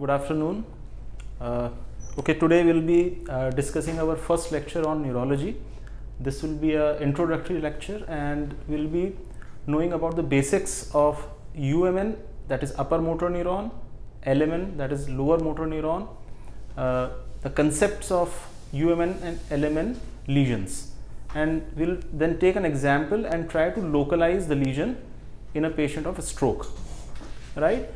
Good afternoon. Today we'll be discussing our first lecture on neurology. This will be an introductory lecture and we'll be knowing about the basics of UMN, that is upper motor neuron, LMN, that is lower motor neuron, the concepts of UMN and LMN lesions, and we'll then take an example and try to localize the lesion in a patient of a stroke, right?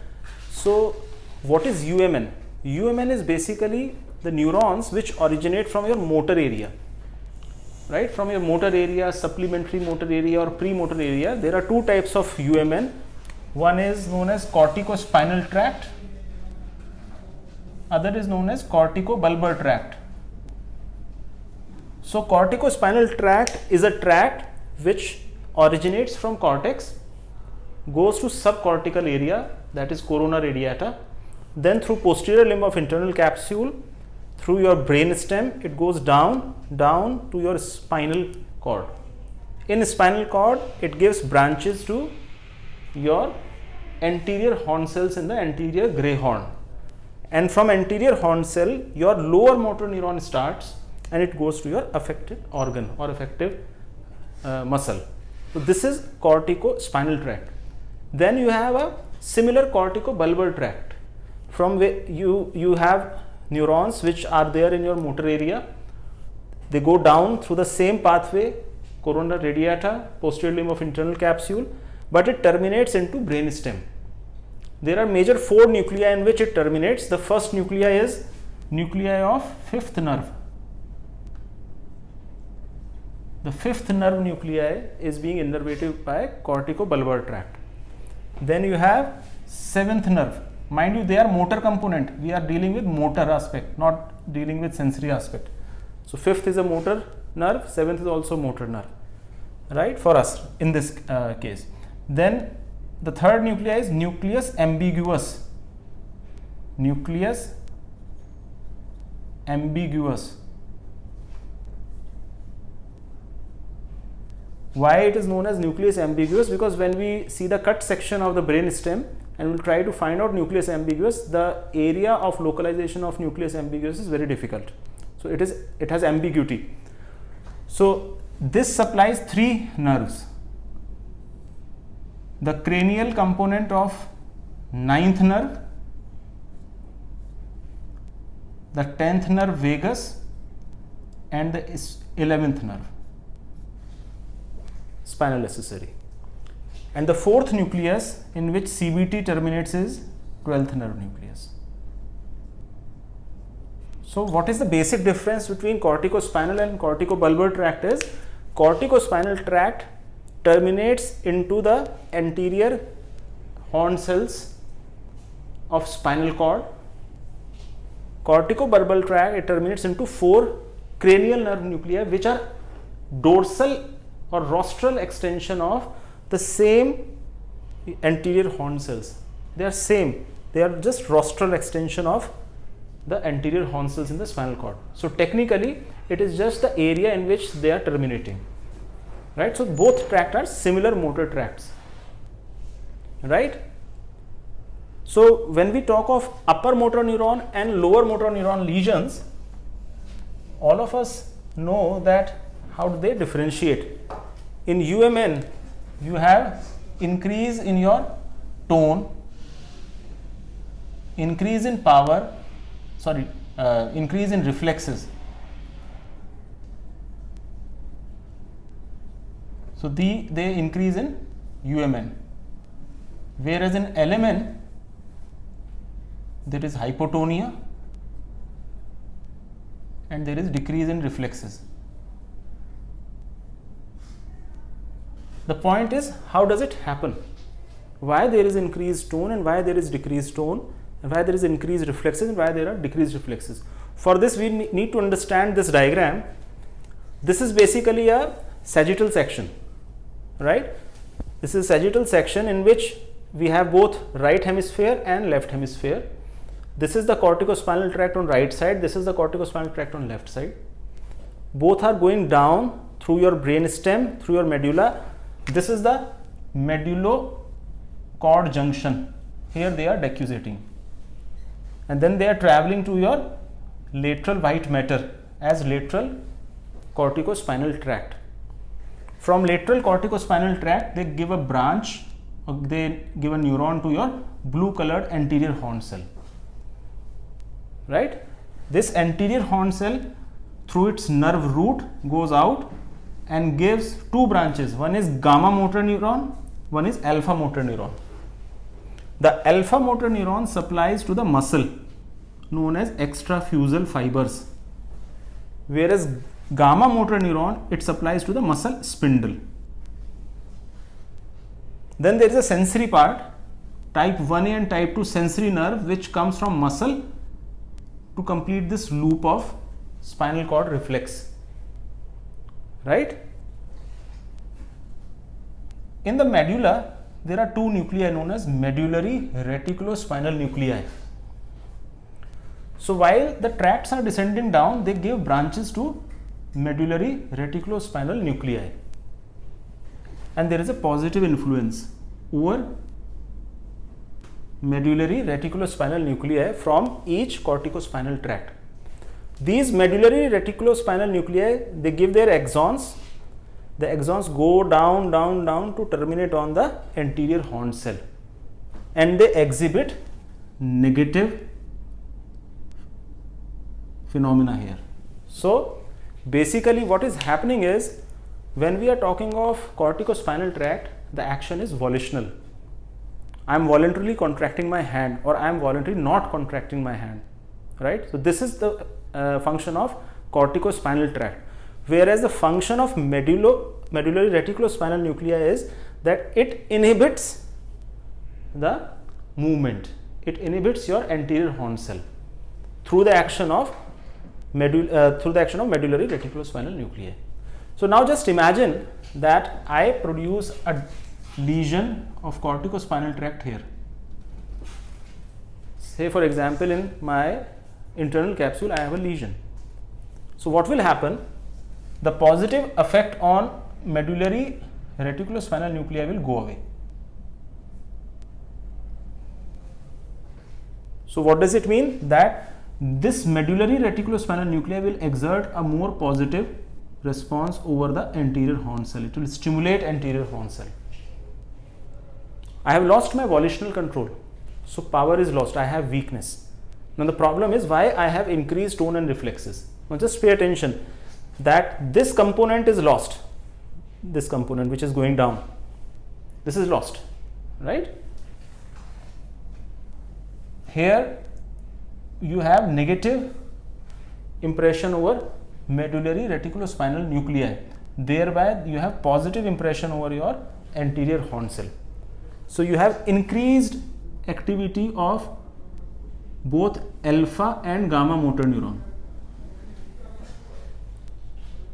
So what is UMN? UMN is basically the neurons which originate from your motor area, right? From your motor area, supplementary motor area or premotor area. There are two types of UMN. One is known as corticospinal tract, other is known as corticobulbar tract. So corticospinal tract is a tract which originates from cortex, goes to subcortical area, that is corona radiata, then through posterior limb of internal capsule, through your brainstem, it goes down to your spinal cord. In spinal cord, it gives branches to your anterior horn cells in the anterior gray horn, and from anterior horn cell your lower motor neuron starts and it goes to your affected organ or affective muscle. So this is corticospinal tract. Then you have a similar corticobulbar tract, from where you have neurons which are there in your motor area. They go down through the same pathway, corona radiata, posterior limb of internal capsule, but it terminates into brainstem. There are major 4 nuclei in which it terminates. The first nuclei is nuclei of fifth nerve. The fifth nerve nuclei is being innervated by corticobulbar tract. Then you have seventh nerve. Mind you, they are motor component. We are dealing with motor aspect, not dealing with sensory aspect. So fifth is a motor nerve, seventh is also motor nerve, right, for us in this case. Then the third nuclei is nucleus ambiguous. Nucleus ambiguous. Why it is known as nucleus ambiguous? Because when we see the cut section of the brainstem and we'll try to find out nucleus ambiguous, the area of localization of nucleus ambiguous is very difficult. So it has ambiguity. So this supplies 3 nerves. The cranial component of 9th nerve, the 10th nerve vagus, and the 11th nerve, spinal accessory. And the 4th nucleus in which CBT terminates is 12th nerve nucleus. So what is the basic difference between corticospinal and corticobulbar tract is, corticospinal tract terminates into the anterior horn cells of spinal cord. Corticobulbar tract, it terminates into 4 cranial nerve nuclei which are dorsal or rostral extension of the same anterior horn cells. They are same, they are just rostral extension of the anterior horn cells in the spinal cord. So technically it is just the area in which they are terminating, right? So both tracts are similar motor tracts, right? So when we talk of upper motor neuron and lower motor neuron lesions, all of us know that how do they differentiate. In UMN, you have increase in your tone, increase in power, increase in reflexes. So they increase in UMN, whereas in LMN there is hypotonia and there is decrease in reflexes. The point is, how does it happen? Why there is increased tone and why there is decreased tone, and why there is increased reflexes and why there are decreased reflexes. For this we need to understand this diagram. This is basically a sagittal section, right? This is sagittal section in which we have both right hemisphere and left hemisphere. This is the corticospinal tract on right side, this is the corticospinal tract on left side. Both are going down through your brainstem, through your medulla. This is the medullocord junction. Here they are decussating. and then they are traveling to your lateral white matter as lateral corticospinal tract. From lateral corticospinal tract, they give a branch, or they give a neuron to your blue colored anterior horn cell. Right? This anterior horn cell, through its nerve root, goes out and gives two branches. One is gamma motor neuron, one is alpha motor neuron. The alpha motor neuron supplies to the muscle known as extrafusal fibers, whereas gamma motor neuron, it supplies to the muscle spindle. Then there is a sensory part, type 1A and type 2 sensory nerve, which comes from muscle to complete this loop of spinal cord reflex. Right? In the medulla, there are two nuclei known as medullary reticulospinal nuclei. So while the tracts are descending down, they give branches to medullary reticulospinal nuclei, and there is a positive influence over medullary reticulospinal nuclei from each corticospinal tract. These medullary reticulospinal nuclei, they give their axons. The axons go down, down, down to terminate on the anterior horn cell, and they exhibit negative phenomena here. So basically what is happening is, when we are talking of corticospinal tract, the action is volitional. I am voluntarily contracting my hand, or I am voluntarily not contracting my hand, right? So this is the function of corticospinal tract, whereas the function of medullary reticulospinal nuclei is that it inhibits the movement. It inhibits your anterior horn cell through the action of medullary reticulospinal nuclei. So now just imagine that I produce a lesion of corticospinal tract here. Say for example, in my internal capsule I have a lesion. So what will happen? The positive effect on medullary reticulospinal nuclei will go away. So what does it mean? That this medullary reticulospinal nuclei will exert a more positive response over the anterior horn cell. It will stimulate anterior horn cell. I have lost my volitional control, so power is lost. I have weakness. Now the problem is why I have increased tone and reflexes. Now just pay attention that this component is lost. This component which is going down, this is lost, right? Here you have negative impression over medullary reticulospinal nuclei, thereby you have positive impression over your anterior horn cell. So you have increased activity of both alpha and gamma motor neuron.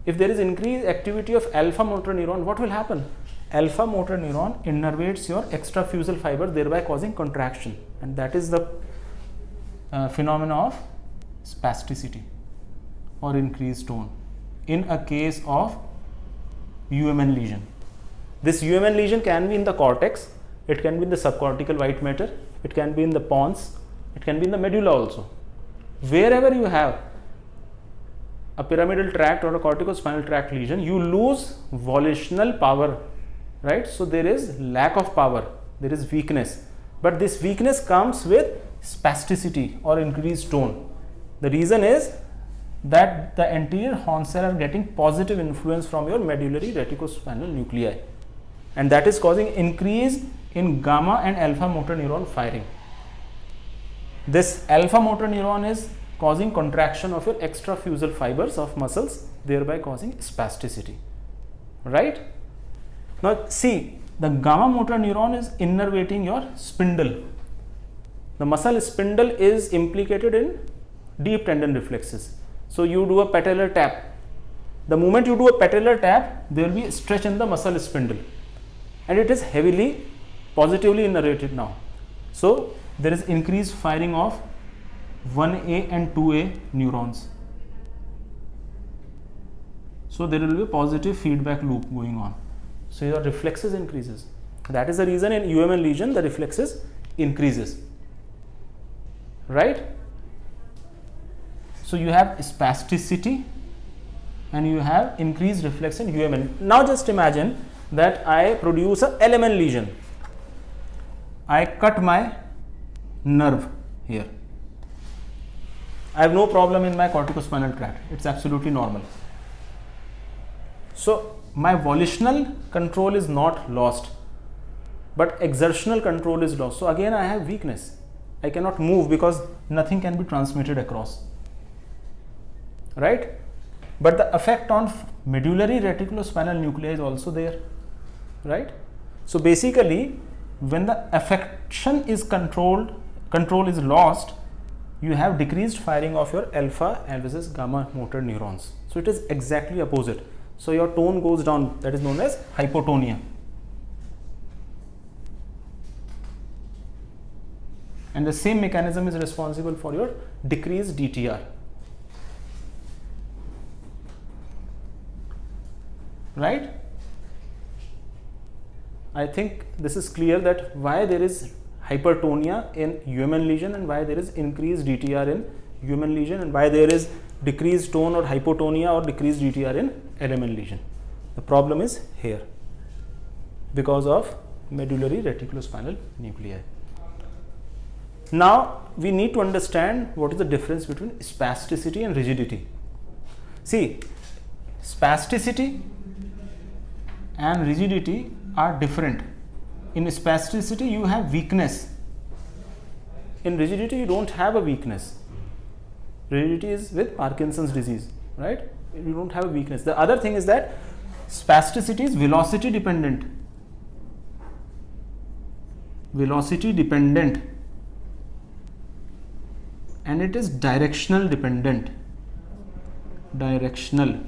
If there is increased activity of alpha motor neuron, what will happen? Alpha motor neuron innervates your extrafusal fiber, thereby causing contraction, and that is the phenomena of spasticity or increased tone in a case of UMN lesion. This UMN lesion can be in the cortex, it can be in the subcortical white matter, it can be in the pons, it can be in the medulla also. Wherever you have a pyramidal tract or a corticospinal tract lesion, you lose volitional power, right? So there is lack of power, there is weakness, but this weakness comes with spasticity or increased tone. The reason is that the anterior horn cell are getting positive influence from your medullary reticulospinal nuclei, and that is causing increase in gamma and alpha motor neuron firing. This alpha motor neuron is causing contraction of your extrafusal fibers of muscles, thereby causing spasticity, right? Now see, the gamma motor neuron is innervating your spindle. The muscle spindle is implicated in deep tendon reflexes. So you do a patellar tap. The moment you do a patellar tap, there will be a stretch in the muscle spindle, and it is heavily positively innervated now. So there is increased firing of 1A and 2A neurons. So there will be a positive feedback loop going on. So your reflexes increases. That is the reason in UMN lesion the reflexes increases, right? So you have spasticity and you have increased reflex in UMN. Now just imagine that I produce a LMN lesion. I cut my nerve here. I have no problem in my corticospinal tract. It's absolutely normal. So my volitional control is not lost, but exertional control is lost. So again I have weakness. I cannot move because nothing can be transmitted across, right? But the effect on medullary reticulospinal nuclei is also there, right? So basically, when the affection is control is lost, you have decreased firing of your alpha and versus gamma motor neurons. So it is exactly opposite. So your tone goes down, that is known as hypotonia. And the same mechanism is responsible for your decreased DTR. Right? I think this is clear that why there is hypertonia in UMN lesion and why there is increased DTR in UMN lesion and why there is decreased tone or hypotonia or decreased DTR in LMN lesion. The problem is here because of medullary reticulospinal nuclei. Now we need to understand what is the difference between spasticity and rigidity. See, spasticity and rigidity are different. In spasticity you have weakness. In rigidity you don't have a weakness. Rigidity is with Parkinson's disease, right? You don't have a weakness. The other thing is that spasticity is velocity dependent. Velocity dependent. And it is directional dependent. Directional.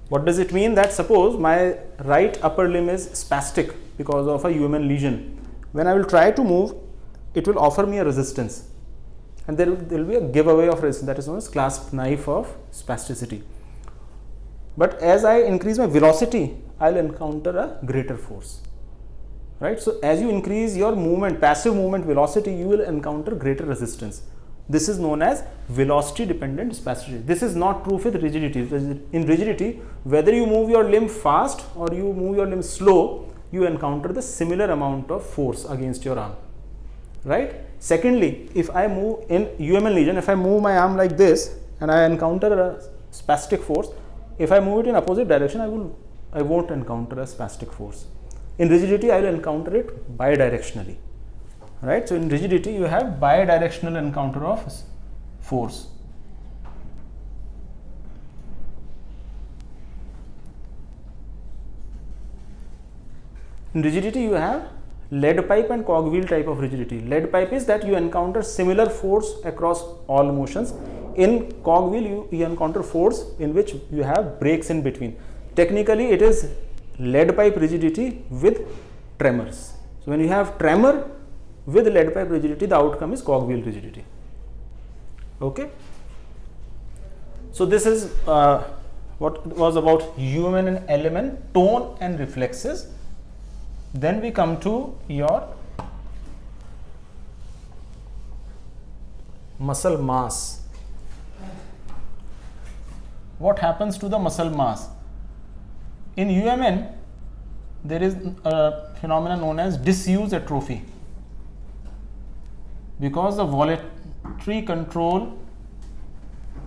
What does it mean? That suppose my right upper limb is spastic because of a UMN lesion. When I will try to move, it will offer me a resistance. And there will be a giveaway of resistance, that is known as clasp knife of spasticity. But as I increase my velocity, I will encounter a greater force. Right? So as you increase your movement, passive movement velocity, you will encounter greater resistance. This is known as velocity dependent spasticity. This is not true with rigidity. In rigidity, whether you move your limb fast or you move your limb slow, you encounter the similar amount of force against your arm. Right? Secondly, if I move in UMN lesion, if I move my arm like this and I encounter a spastic force, if I move it in opposite direction, I won't encounter a spastic force. In rigidity, I will encounter it bidirectionally. Right? So in rigidity, you have bidirectional encounter of force. In rigidity, you have lead pipe and cogwheel type of rigidity. Lead pipe is that you encounter similar force across all motions. In cogwheel, you encounter force in which you have breaks in between. Technically, it is lead pipe rigidity with tremors. So when you have tremor with lead pipe rigidity, the outcome is cogwheel rigidity. Okay. So this is what was about UMN and LMN, tone and reflexes. Then we come to your muscle mass. What happens to the muscle mass? In UMN, there is a phenomenon known as disuse atrophy. Because the voluntary control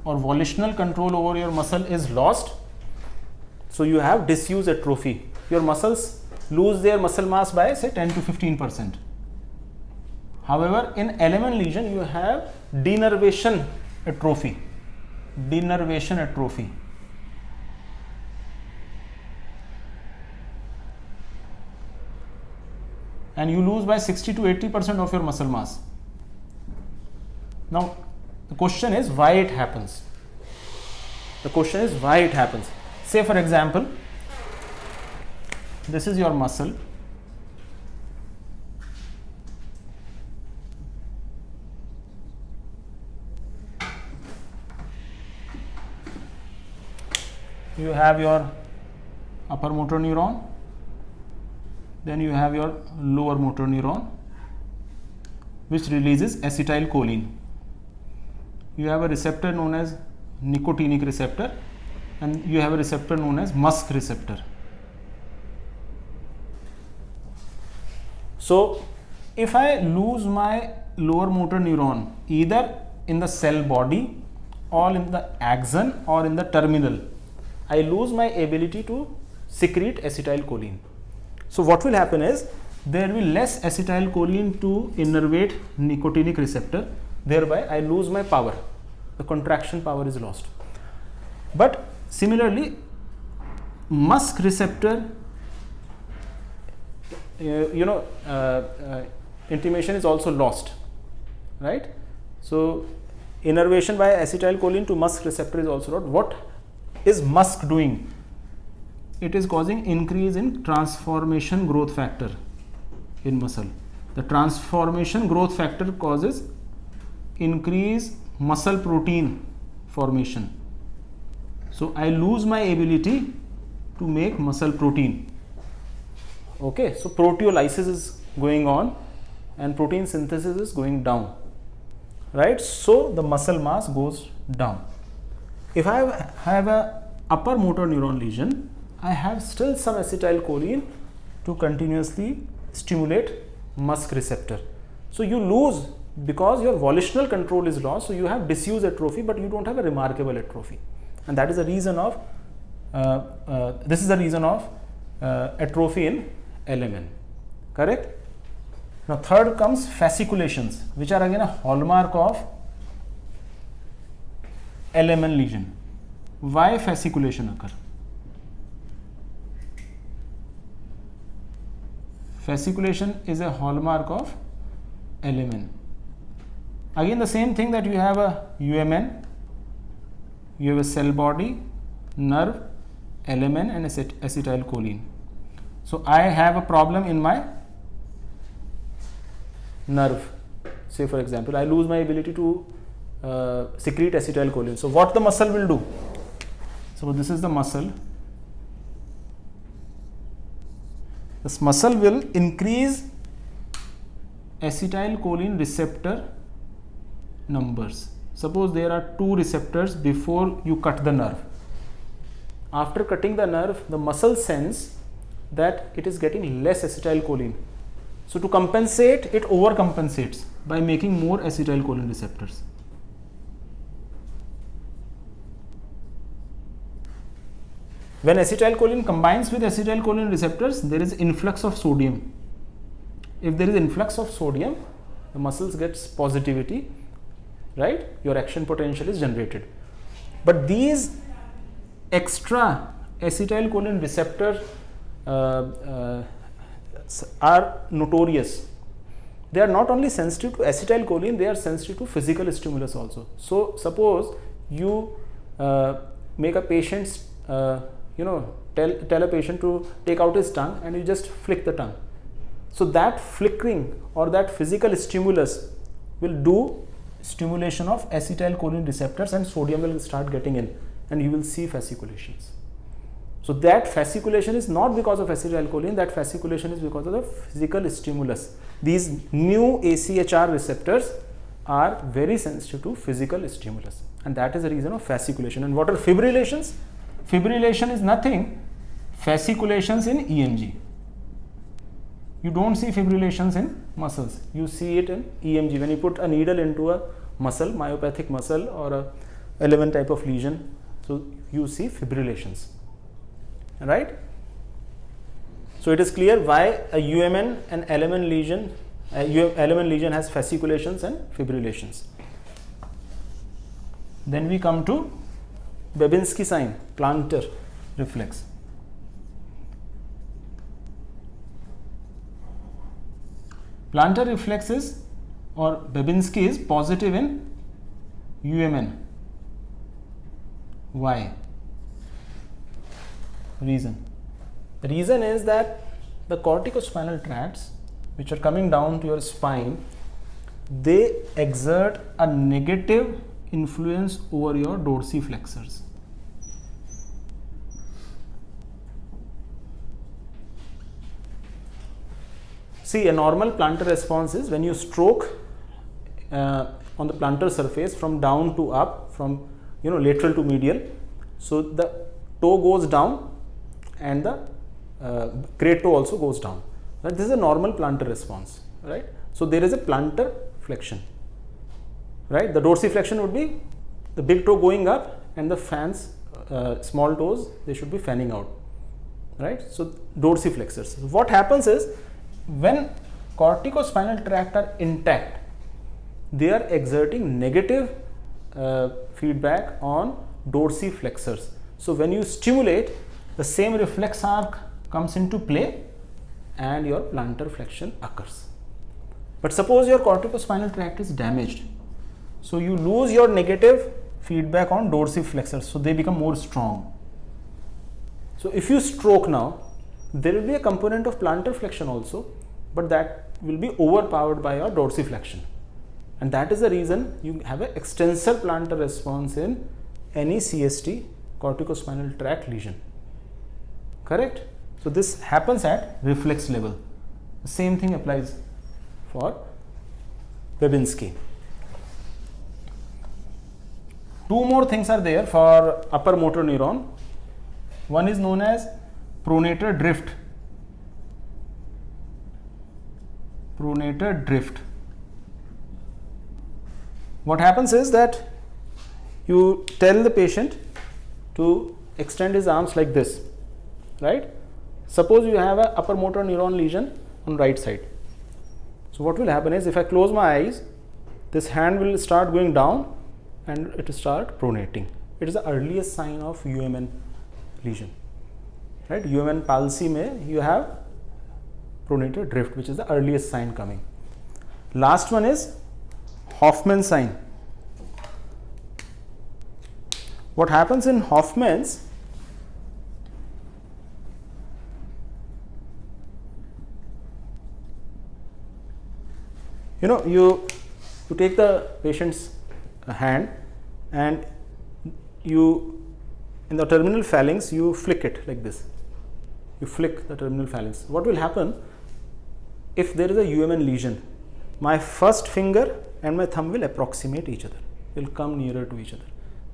or volitional control over your muscle is lost, so you have disuse atrophy. Your muscles lose their muscle mass by say 10 to 15%. However, in LMN lesion, you have denervation atrophy. Denervation atrophy. And you lose by 60 to 80% of your muscle mass. Now, the question is why it happens. The question is why it happens. Say for example, this is your muscle. You have your upper motor neuron, then you have your lower motor neuron. which releases acetylcholine. You have a receptor known as nicotinic receptor, and you have a receptor known as musk receptor. So if I lose my lower motor neuron either in the cell body or in the axon or in the terminal, I lose my ability to secrete acetylcholine. So what will happen is there will be less acetylcholine to innervate nicotinic receptor, thereby I lose my power, the contraction power is lost. But similarly, musk receptor intimation is also lost, right? So innervation by acetylcholine to musk receptor is also lost. What is musk doing? It is causing increase in transformation growth factor in muscle. The transformation growth factor causes increase muscle protein formation. So I lose my ability to make muscle protein. Okay, so proteolysis is going on and protein synthesis is going down, right? So the muscle mass goes down. If I have a upper motor neuron lesion, I have still some acetylcholine to continuously stimulate musk receptor. So you lose because your volitional control is lost. So you have disuse atrophy, but you don't have a remarkable atrophy, and that is the reason of atrophy in LMN. Correct? Now third comes fasciculations, which are again a hallmark of LMN lesion. Why fasciculation occur? Fasciculation is a hallmark of LMN. Again the same thing, that you have a UMN, you have a cell body, nerve, LMN and acetylcholine. So I have a problem in my nerve. Say for example, I lose my ability to secrete acetylcholine. So what the muscle will do? So this is the muscle. This muscle will increase acetylcholine receptor numbers. Suppose there are 2 receptors before you cut the nerve. After cutting the nerve, the muscle sense that it is getting less acetylcholine. So to compensate, it overcompensates by making more acetylcholine receptors. When acetylcholine combines with acetylcholine receptors, there is influx of sodium. If there is influx of sodium, the muscles gets positivity, right? Your action potential is generated. But these extra acetylcholine receptors are notorious. They are not only sensitive to acetylcholine, they are sensitive to physical stimulus also. So suppose you make a patient, tell a patient to take out his tongue and you just flick the tongue. So that flickering or that physical stimulus will do stimulation of acetylcholine receptors and sodium will start getting in and you will see fasciculations. So that fasciculation is not because of acetylcholine, that fasciculation is because of the physical stimulus. These new AChR receptors are very sensitive to physical stimulus, and that is the reason of fasciculation. And what are fibrillations? Fibrillation is nothing, fasciculations in EMG. You don't see fibrillations in muscles, you see it in EMG. When you put a needle into a muscle, myopathic muscle or a LMN type of lesion, so you see fibrillations. Right? So it is clear why a UMN and LMN lesion, LMN lesion has fasciculations and fibrillations. Then we come to Babinski sign, plantar reflex. Plantar reflexes or Babinski is positive in UMN. Why? Reason. The reason is that the corticospinal tracts, which are coming down to your spine, they exert a negative influence over your dorsiflexes. See, a normal plantar response is when you stroke, on the plantar surface from down to up, from lateral to medial. So the toe goes down and the great toe also goes down. Right? This is a normal plantar response, right? So there is a plantar flexion, right? The dorsiflexion would be the big toe going up and the fans, small toes, they should be fanning out, right? So dorsiflexes. What happens is, when corticospinal tract are intact, they are exerting negative feedback on dorsiflexes. So when you stimulate, the same reflex arc comes into play and your plantar flexion occurs. But suppose your corticospinal tract is damaged, so you lose your negative feedback on dorsiflexes, so they become more strong. So if you stroke now, there will be a component of plantar flexion also, but that will be overpowered by your dorsiflexion, and that is the reason you have an extensor plantar response in any CST, corticospinal tract lesion. Correct? So this happens at reflex level. The same thing applies for Babinski. Two more things are there for upper motor neuron. One is known as pronator drift. Pronator drift. What happens is that you tell the patient to extend his arms like this, right? Suppose you have a upper motor neuron lesion on right side. So what will happen is, if I close my eyes, this hand will start going down and it will start pronating. It is the earliest sign of UMN lesion, right? UMN palsy mein you have pronator drift, which is the earliest sign coming. Last one is Hoffman sign. What happens in Hoffman's, you take the patient's hand and you, in the terminal phalanx, you flick it like this. You flick the terminal phalanx. What will happen if there is a UMN lesion? My first finger and my thumb will approximate each other, will come nearer to each other.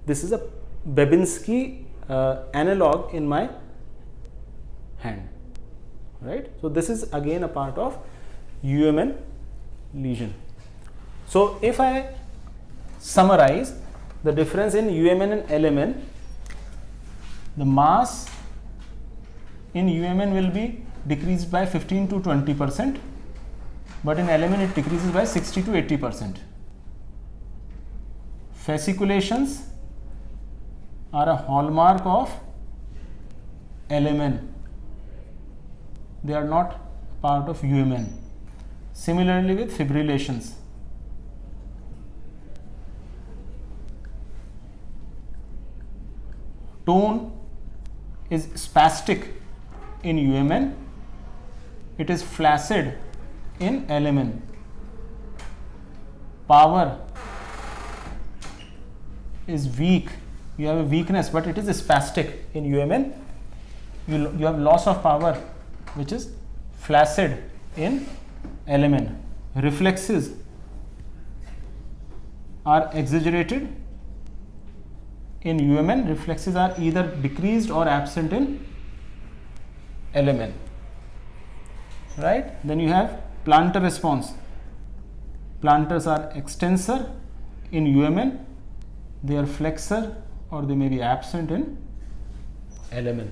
This is a Babinski analog in my hand, right? So this is again a part of UMN lesion. So if I summarize the difference in UMN and LMN, the mass in UMN will be decreased by 15 to 20%, but in LMN it decreases by 60 to 80%. Fasciculations are a hallmark of LMN. They are not part of UMN. Similarly with fibrillations. Tone is spastic in UMN. It is flaccid in LMN. Power is weak. You have a weakness, but it is spastic in UMN. You have loss of power, which is flaccid in LMN. Reflexes are exaggerated in UMN. Reflexes are either decreased or absent in LMN, right? Then you have plantar response. Plantars are extensor in UMN. They are flexor or they may be absent in LMN.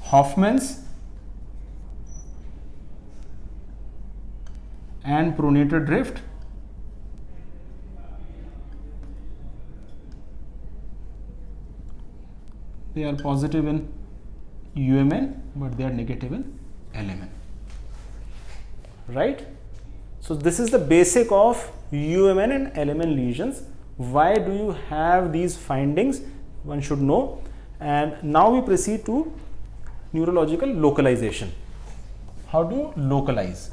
Hoffman's and pronator drift they are positive in UMN, but they are negative in LMN, right? So this is the basic of UMN and LMN lesions. Why do you have these findings? One should know. And now we proceed to neurological localization. How do you localize?